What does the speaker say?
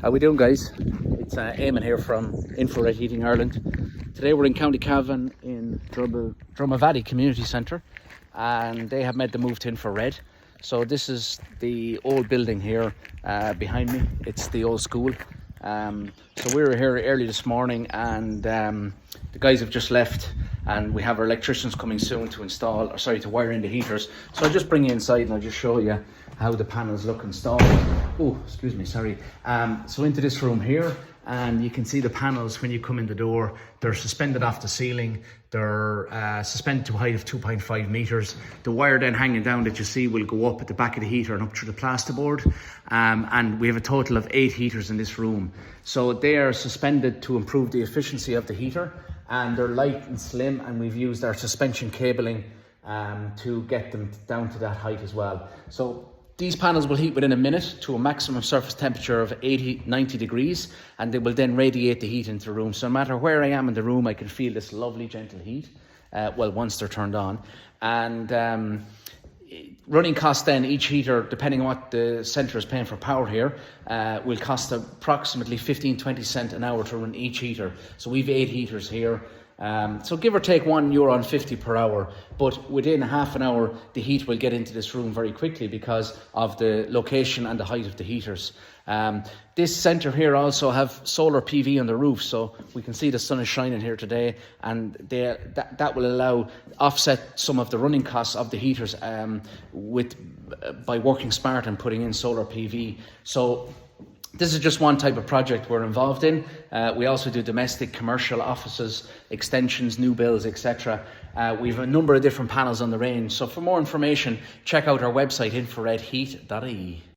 How we doing, guys? It's Eamon here from Infrared Heating Ireland. Today we're in County Cavan in Drumavaddy Community Centre, and they have made the move to infrared. So this is the old building here behind me. It's the old school. So we were here early this morning, and the guys have just left, and we have our electricians coming soon to wire in the heaters. So I'll just bring you inside and I'll just show you how the panels look installed. Oh, excuse me, sorry. So into this room here, and you can see the panels when you come in the door. They're suspended off the ceiling. They're suspended to a height of 2.5 meters. The wire then hanging down that you see will go up at the back of the heater and up through the plasterboard. And we have a total of 8 heaters in this room. So they are suspended to improve the efficiency of the heater, and they're light and slim, and we've used our suspension cabling to get them down to that height as well. So these panels will heat within a minute to a maximum surface temperature of 90 degrees, and they will then radiate the heat into the room. So no matter where I am in the room, I can feel this lovely gentle heat, once they're turned on. And running costs then, each heater, depending on what the centre is paying for power here, will cost approximately 15-20 cents an hour to run each heater. So we've 8 heaters here. So give or take €1.50 per hour, but within half an hour the heat will get into this room very quickly because of the location and the height of the heaters. This centre here also have solar PV on the roof, so we can see the sun is shining here today, and that will allow offset some of the running costs of the heaters by working smart and putting in solar PV. So this is just one type of project we're involved in. We also do domestic, commercial, offices, extensions, new builds, etc. We have a number of different panels on the range. So for more information, check out our website, infraredheat.ie.